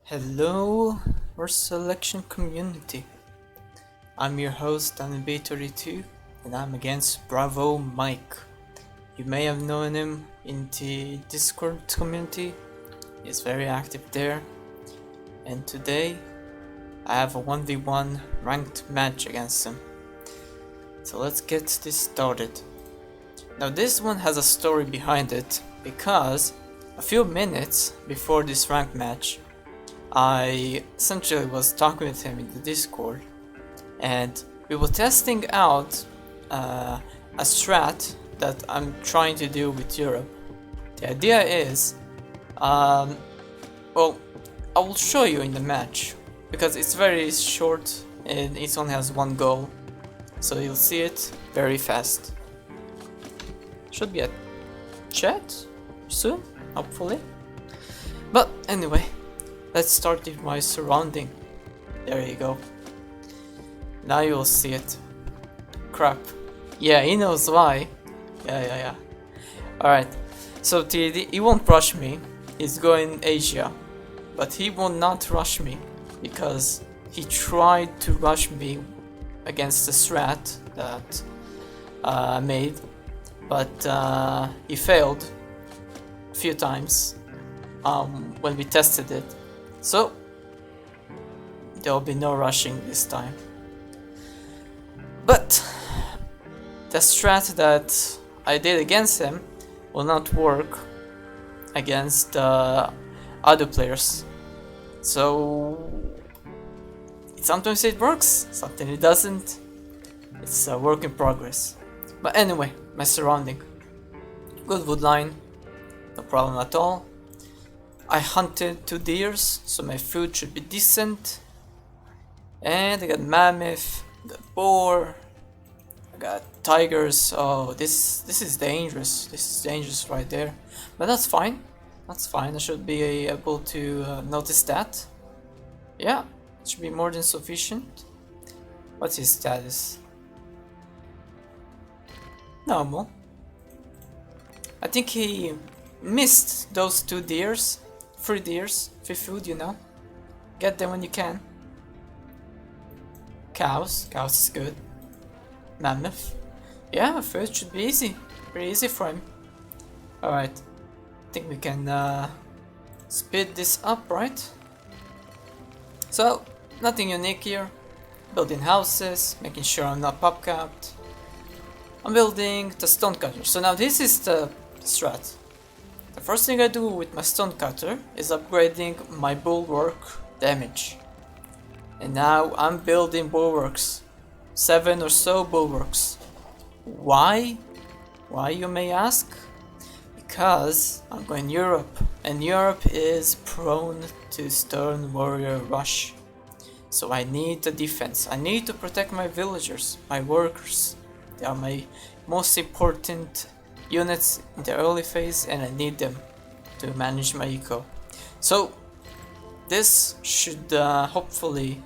Hello, our selection community. I'm your host danielb32 and I'm against Bravo Mike. You may have known him in the Discord community. He's very active there. And today I have a 1v1 ranked match against him. So let's get this started. Now this one has a story behind it because a few minutes before this ranked match I essentially was talking with him in the Discord and we were testing out a strat that I'm trying to do with Europe. The idea is, well, I will show you in the match because it's very short and it only has one goal, so you'll see it very fast. Should be a chat soon, hopefully. But anyway, let's start with my surrounding. There you go. Now you'll see it. Crap. Yeah, he knows why. Yeah. Alright. So he won't rush me. He's going Asia. But he will not rush me because he tried to rush me against the strat that I made. But he failed a few times when we tested it. So, there will be no rushing this time. But, the strat that I did against him will not work against other players. So, sometimes it works, sometimes it doesn't. It's a work in progress. But anyway, my surrounding. Good wood line, no problem at all. I hunted 2 deers, so my food should be decent. And I got mammoth, got boar, I got tigers. Oh, this is dangerous. This is dangerous right there. But that's fine. That's fine. I should be able to notice that. Yeah, it should be more than sufficient. What's his status? Normal. I think he missed those 2 deers. 3 deers, free food, you know. Get them when you can. Cows is good. Mammoth. Yeah, food should be easy. Pretty easy for him. Alright. I think we can speed this up, right? So, nothing unique here. Building houses, making sure I'm not pop capped. I'm building the stone cutter. So now this is the strat. The first thing I do with my stone cutter is upgrading my bulwark damage. And now I'm building bulwarks. 7 or so bulwarks. Why? Why, you may ask? Because I'm going Europe, and Europe is prone to stone warrior rush. So I need the defense. I need to protect my villagers, my workers. They are my most important units in the early phase, and I need them to manage my eco. So this should hopefully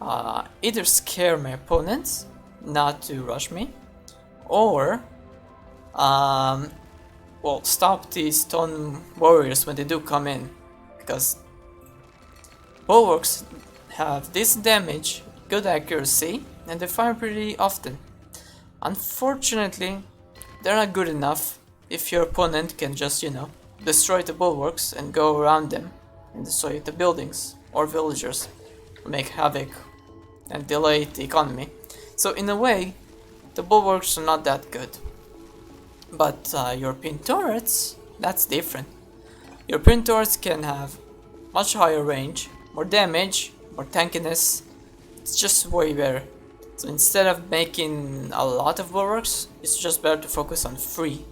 either scare my opponents not to rush me, or well, stop the stone warriors when they do come in, because bulwarks have decent damage, good accuracy, and they fire pretty often. Unfortunately, they're not good enough if your opponent can just, you know, destroy the bulwarks and go around them and destroy the buildings or villagers, make havoc and delay the economy. So in a way, the bulwarks are not that good. But European turrets, that's different. European turrets can have much higher range, more damage, more tankiness. It's just way better. So instead of making a lot of bulwarks, it's just better to focus on 3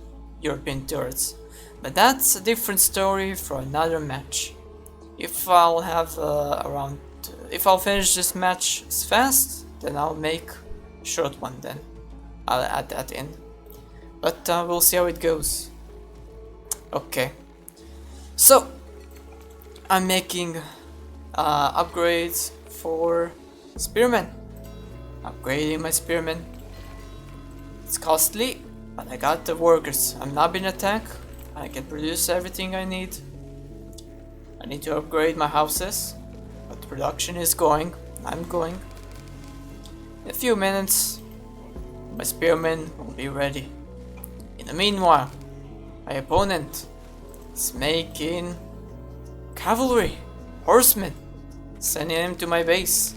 European turrets. But that's a different story for another match. If I'll have if I'll finish this match fast, then I'll make a short one then. I'll add that in. But we'll see how it goes. Okay. So, I'm making upgrades for spearmen. Upgrading my spearmen. It's costly, but I got the workers. I'm not being attacked. I can produce everything I need. I I need to upgrade my houses, but production is going. I'm going. In a few minutes, my spearmen will be ready. In the meanwhile, my opponent is making cavalry, horsemen, sending them to my base.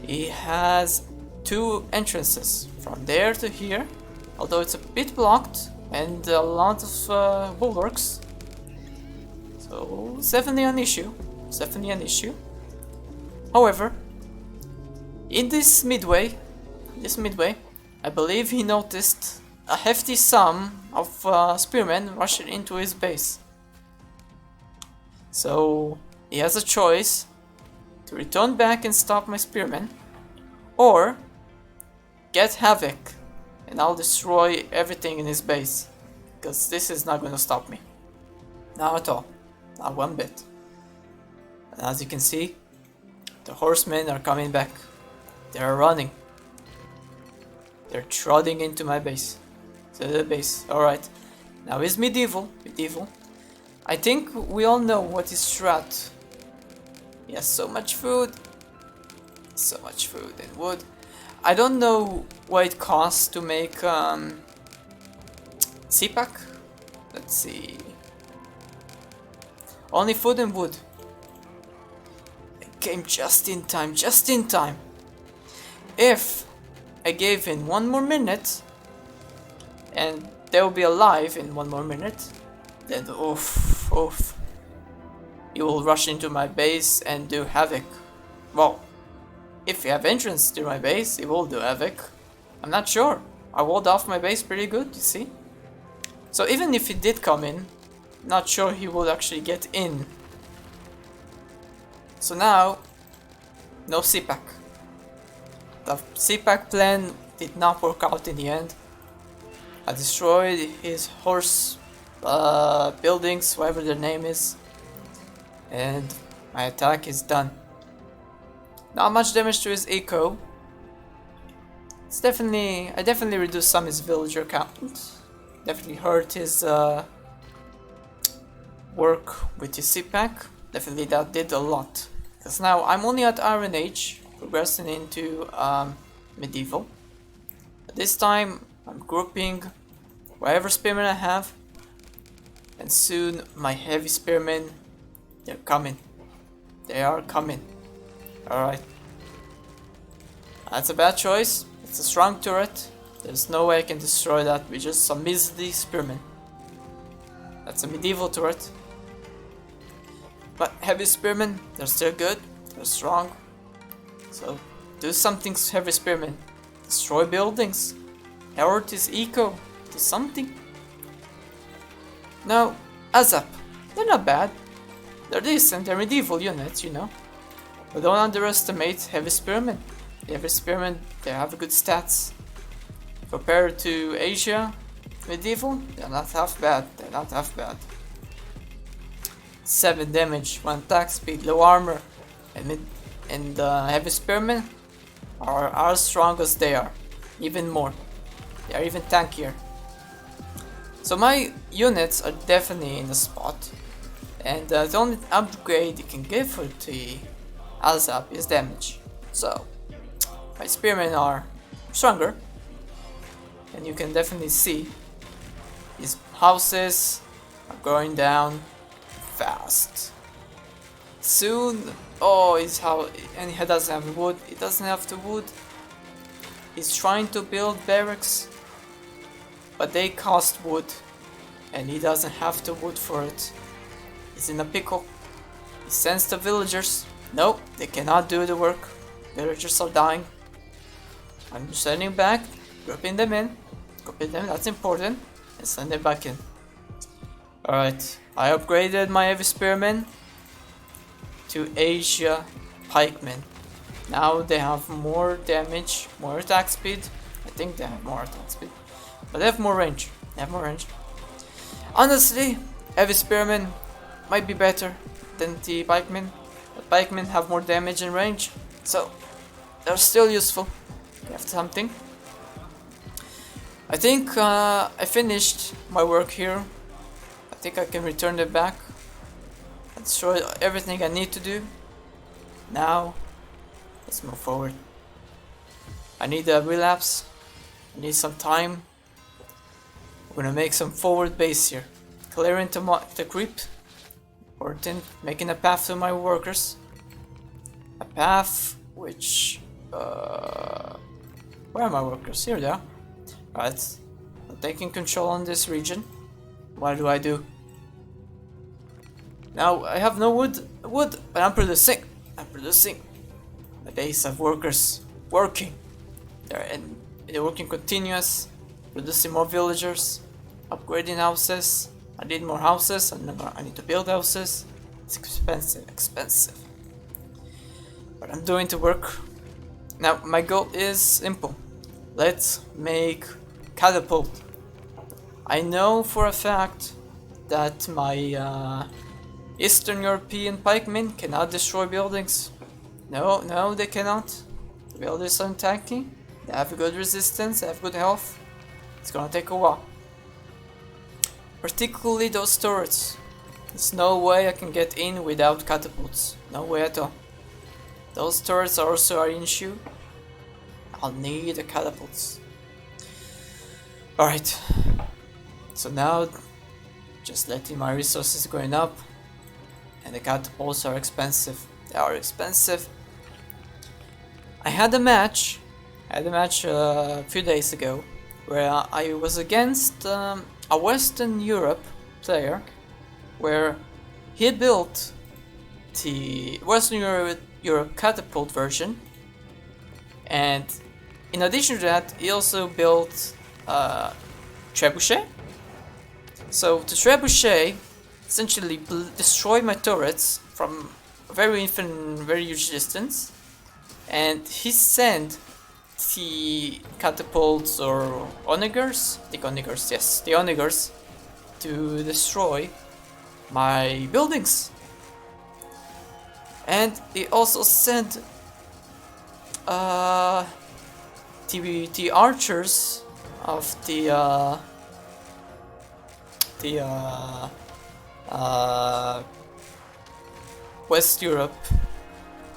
He has 2 entrances from there to here, although it's a bit blocked and a lot of bulwarks. So it's definitely an issue. It's definitely an issue. However, in this midway, I believe he noticed a hefty sum of spearmen rushing into his base. So he has a choice to return back and stop my spearmen, or get Havoc and I'll destroy everything in his base, because this is not going to stop me. Not at all. Not one bit. And as you can see, the horsemen are coming back. They are running. They're trotting into my base. To the base. Alright. Now is medieval. I think we all know what his strat. He has so much food. So much food and wood. I don't know what it costs to make CPAC. Let's see. Only food and wood. It came just in time, If I gave in 1 more minute, and they'll be alive in 1 more minute, then oof. You will rush into my base and do havoc. Well, if you have entrance to my base, it will do havoc. I'm not sure. I walled off my base pretty good, you see? So even if he did come in, not sure he would actually get in. So now, no CPAC. The CPAC plan did not work out in the end. I destroyed his horse buildings, whatever their name is, and my attack is done. Not much damage to his eco. I definitely reduced some of his villager count. Definitely hurt his work with his CPAC. Definitely that did a lot. Because now I'm only at Iron Age, progressing into medieval. But this time I'm grouping whatever spearmen I have, and soon my heavy spearmen, they're coming. They are coming. Alright. That's a bad choice. It's a strong turret. There's no way I can destroy that with just some measly spearmen. That's a medieval turret. But heavy spearmen, they're still good. They're strong. So do something, heavy spearmen. Destroy buildings. Hurt his eco. Do something. Now, Azap. They're not bad. They're decent. They're medieval units, you know. But don't underestimate heavy spearmen. The heavy spearmen, they have good stats. Compared to Asia, medieval, they're not half bad. 7 damage, 1 attack speed, low armor, and heavy spearmen are as strong as they are, even more. They are even tankier. So my units are definitely in the spot, and the only upgrade you can give for the Alzap is damage. So my spearmen are stronger, and you can definitely see his houses are going down fast. Soon, oh, his house, and he doesn't have wood. He doesn't have the wood. He's trying to build barracks, but they cost wood, and he doesn't have the wood for it. He's in a pickle. He sends the villagers. Nope, they cannot do the work. Villagers are dying. I'm sending back, grouping them in. Grouping them, that's important. And send them back in. Alright, I upgraded my heavy spearmen to Asia pikemen. Now they have more damage, more attack speed. I think they have more attack speed. But they have more range. Honestly, heavy spearmen might be better than the pikemen. But pikemen have more damage and range. So they're still useful. They have something. I think I finished my work here. I think I can return them back. I destroyed everything I need to do. Now, let's move forward. I need a relapse. I need some time. We're gonna make some forward base here. Clearing the creep. Important. Making a path to my workers. A path which... where are my workers? Here they are. Right. I'm taking control on this region. What do? Now, I have no wood, but I'm producing. My base have workers working. They're working continuous, producing more villagers, upgrading houses. I need more houses, I need to build houses. It's expensive. But I'm doing the work. Now, my goal is simple. Let's make catapult. I know for a fact that my Eastern European pikemen cannot destroy buildings. No, they cannot. The buildings are tanky. They have good resistance, they have good health. It's gonna take a while. Particularly those turrets. There's no way I can get in without catapults. No way at all. Those turrets are also an issue. I'll need the catapults. Alright. So now, just letting my resources going up. And the catapults are expensive. They are expensive. I had a match a few days ago where I was against a Western Europe player where he built the Western Europe catapult version, and in addition to that he also built trebuchet. So the trebuchet essentially destroyed my turrets from a very huge distance, and he sent the catapults or onagers, the onagers, to destroy my buildings. And he also sent the archers of the West Europe,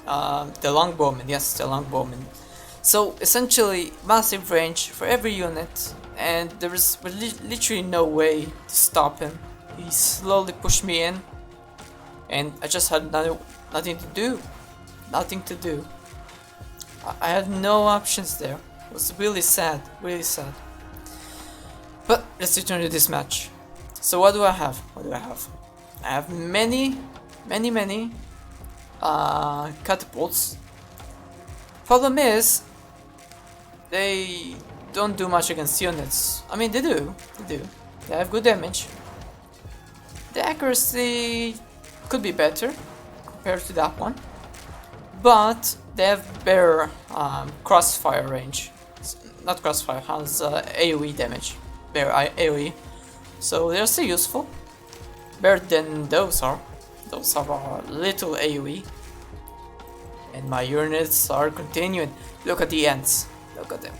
the longbowmen, yes, the longbowmen. So essentially, massive range for every unit, and there was literally no way to stop him. He slowly pushed me in, and I just had nothing to do. I had no options there. It was really sad, But let's return to this match. So what do I have? I have many catapults. Problem is, they don't do much against units. I mean, they do. They have good damage. The accuracy could be better compared to that one, but they have better crossfire range. Not crossfire, has AoE damage. Better AoE. So they're still useful. Better than those are. Those are little AoE. And my units are continuing. Look at the ants. Look at them.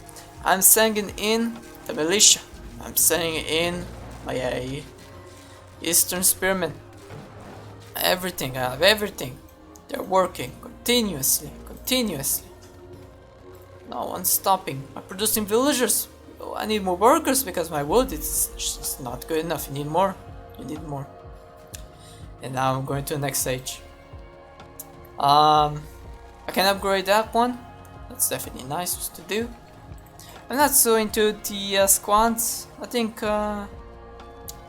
I'm sending in the militia. I'm sending in my Eastern Spearmen. Everything. I have everything. They're working continuously. No one's stopping. I'm producing villagers. Oh, I need more workers because my wood is just not good enough. You need more. And now I'm going to the next stage. I can upgrade that one. That's definitely nice to do. I'm not so into the squads. I think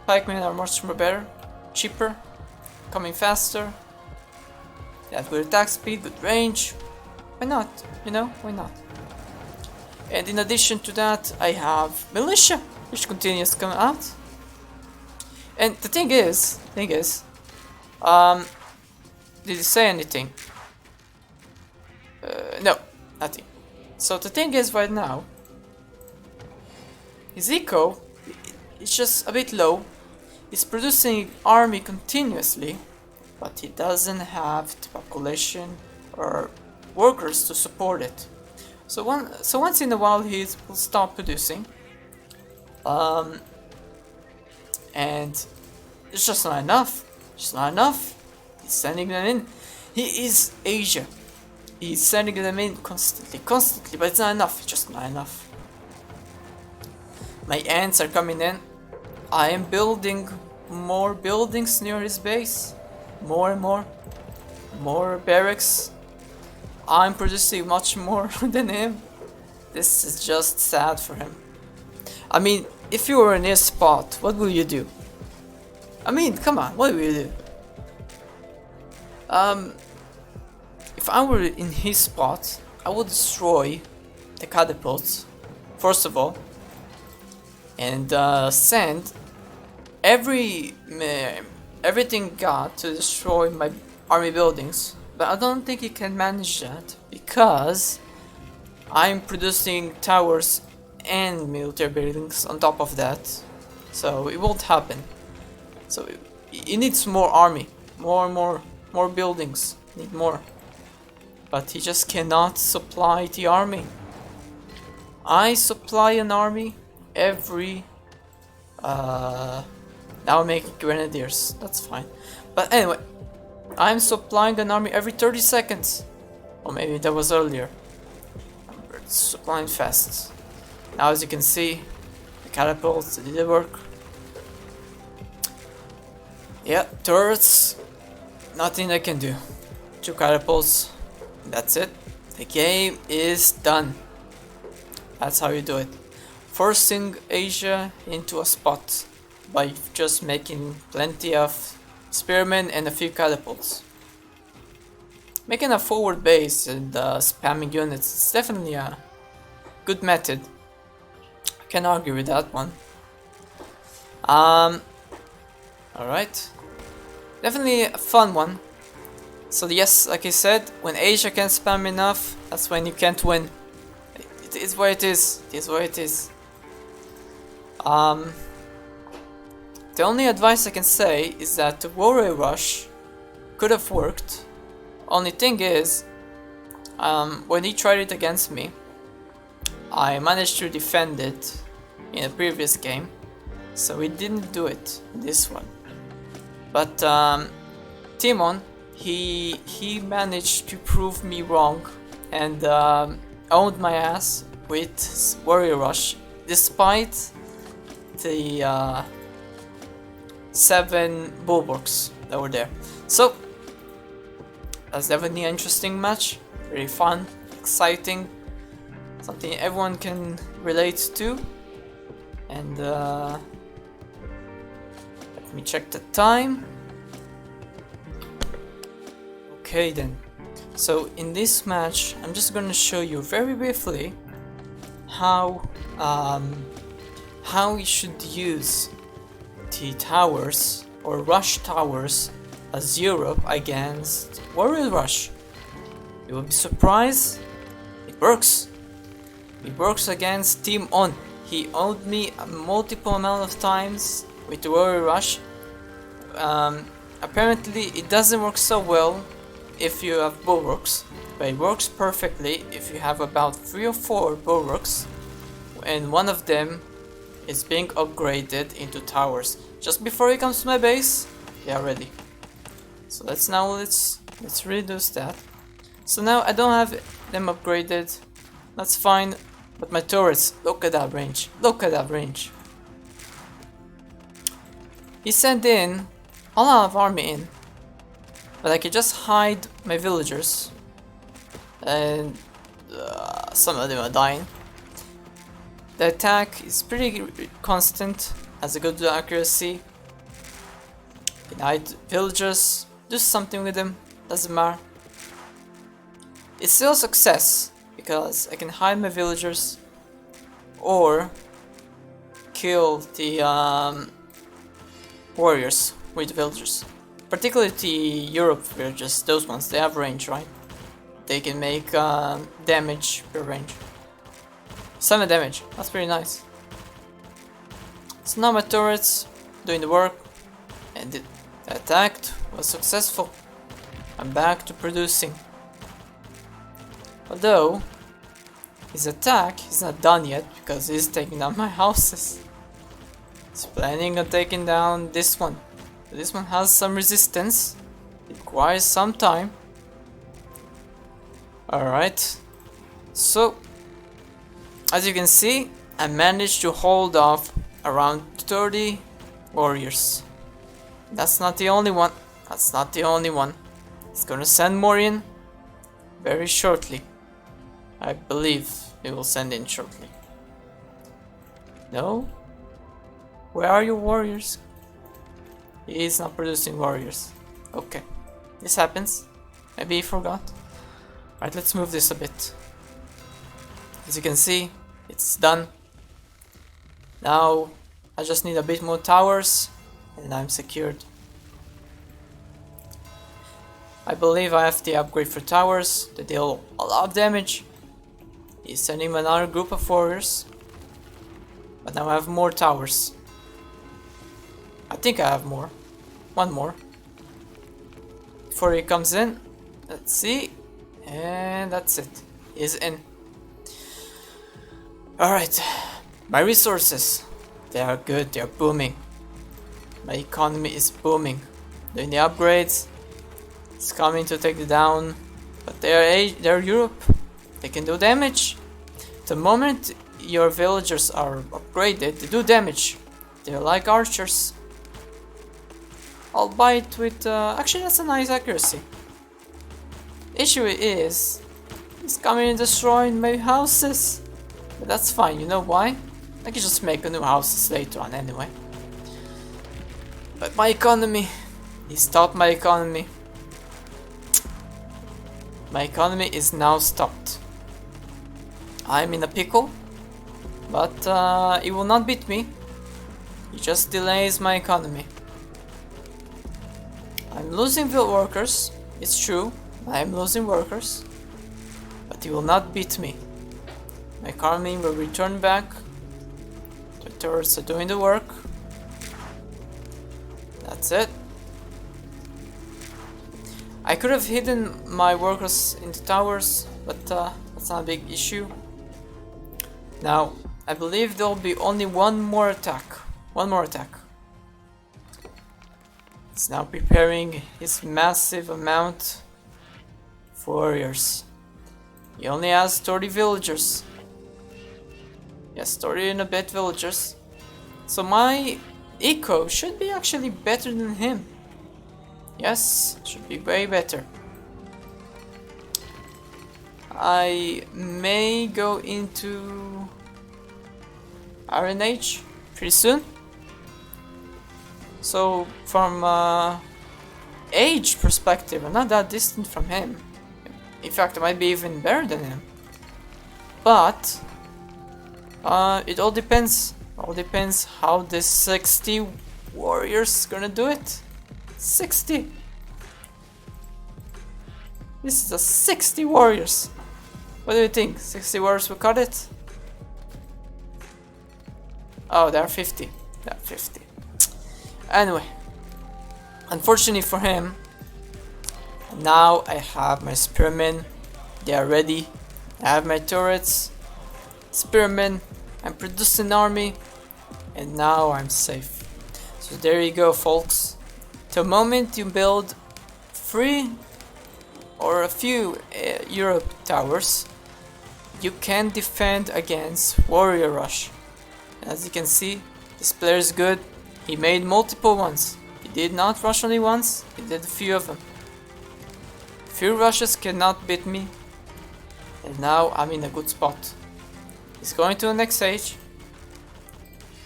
pikemen are much more better, cheaper, coming faster. They have good attack speed, good range. Why not? Why not? And in addition to that, I have militia, which continues to come out. And the thing is, did he say anything? No, nothing. So the thing is, right now, his eco is just a bit low. He's producing army continuously, but he doesn't have the population or workers to support it. So once in a while he will stop producing, and it's just not enough. He's sending them in. He is Asia. He's sending them in constantly, but it's not enough. It's just not enough. My ants are coming in. I am building more buildings near his base. More and more. More barracks. I'm producing much more than him. This is just sad for him. I mean, if you were in his spot, what will you do? I mean, come on, what will you do? If I were in his spot, I would destroy the catapults, first of all, and send everything got to destroy my army buildings. But I don't think he can manage that because I'm producing towers and military buildings on top of that, so it won't happen. So he needs more army, more buildings, need more. But he just cannot supply the army. I supply an army every now I'm making grenadiers, that's fine. But anyway, I'm supplying an army every 30 seconds. Or maybe that was earlier. I'm supplying fast. Now as you can see, the catapults did work. Yeah, turrets, nothing I can do. 2 catapults, that's it. The game is done. That's how you do it. Forcing Asia into a spot by just making plenty of spearmen and a few catapults. Making a forward base and spamming units is definitely a good method. I can't argue with that one. Alright. Definitely a fun one. So yes, like I said, when Asia can spam enough, that's when you can't win. It is what it is. It is what it is. The only advice I can say is that the warrior rush could have worked. Only thing is, when he tried it against me, I managed to defend it in a previous game, so he didn't do it in this one. But TimOn, he managed to prove me wrong and owned my ass with warrior rush, despite the 7 bulwarks that were there. So that's definitely an interesting match, very fun, exciting, something everyone can relate to. And let me check the time. Okay then, so in this match I'm just gonna show you very briefly how you should use the towers or rush towers as Europe against warrior rush. You will be surprised, it works. It works against TimOn. He owned me a multiple amount of times with the warrior rush. Apparently it doesn't work so well if you have bulwarks, but it works perfectly if you have about 3 or 4 bulwarks and one of them is being upgraded into towers. Just before he comes to my base, they are ready. So let's reduce that. So now I don't have them upgraded, that's fine, but my turrets, look at that range, look at that range. He sent in a lot of army in, but I can just hide my villagers and some of them are dying. The attack is pretty constant, has a good accuracy. Can hide villagers, do something with them, doesn't matter. It's still a success because I can hide my villagers or kill the warriors with the villagers. Particularly the Europe villagers, those ones, they have range, right? They can make damage per range. 7 damage, that's pretty nice. So now my turrets doing the work and the attack was successful. I'm back to producing. Although his attack is not done yet because he's taking down my houses. He's planning on taking down this one. This one has some resistance. It requires some time. Alright, so as you can see, I managed to hold off around 30 warriors. That's not the only one. That's not the only one. It's gonna send more in very shortly. I believe it will send in shortly. No? Where are your warriors? He is not producing warriors. Okay. This happens. Maybe he forgot. Alright, let's move this a bit. As you can see, it's done. Now, I just need a bit more towers, and I'm secured. I believe I have the upgrade for towers that deal a lot of damage. He's sending me another group of warriors. But now I have more towers. I think I have more. One more. Before he comes in, let's see. And that's it. He's in. Alright. My resources. They are good, they are booming. My economy is booming. Doing the upgrades. It's coming to take it down. But they're Europe. They can do damage. The moment your villagers are upgraded, they do damage. They're like archers. Albeit with... actually, that's a nice accuracy. Issue is... he's coming and destroying my houses. But that's fine, you know why? I can just make a new houses later on anyway. But my economy... he stopped my economy. My economy is now stopped. I'm in a pickle. But it will not beat me. It just delays my economy. I'm losing workers, it's true, I'm losing workers, but he will not beat me. My economy will return back. The turrets are doing the work. That's it. I could have hidden my workers into towers, but that's not a big issue. Now, I believe there will be only one more attack. One more attack. He's now preparing his massive amount of warriors. He only has 30 villagers. Yes, 30 and a bit villagers. So my eco should be actually better than him. Yes, should be way better. I may go into Iron Age pretty soon. So from age perspective, I'm not that distant from him. In fact, I might be even better than him. But it all depends. All depends how this 60 warriors gonna do it. 60. This is a 60 warriors. What do you think? 60 warriors will cut it? Oh, there are 50. There are 50. Anyway, unfortunately for him, now I have my spearmen. They are ready. I have my turrets, spearmen. I'm producing an army, and now I'm safe. So there you go, folks. The moment you build 3 or a few Europe towers, you can defend against warrior rush. And as you can see, this player is good. He made multiple ones. He did not rush only once, he did a few of them. Few rushes cannot beat me. And now I'm in a good spot. He's going to the next stage.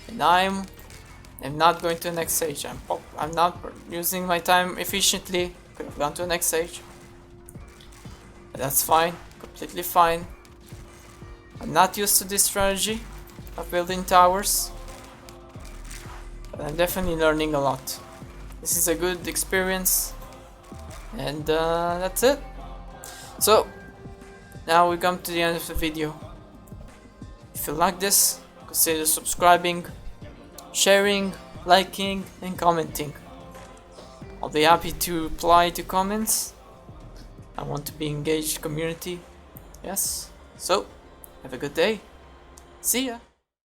And I'm not going to the next stage. I'm not using my time efficiently. Could have gone to the next stage. But that's fine. Completely fine. I'm not used to this strategy of building towers. But I'm definitely learning a lot. This is a good experience. And that's it. So, now we come to the end of the video. If you like this, consider subscribing, sharing, liking and commenting. I'll be happy to reply to comments. I want to be engaged community. Yes. So, have a good day. See ya.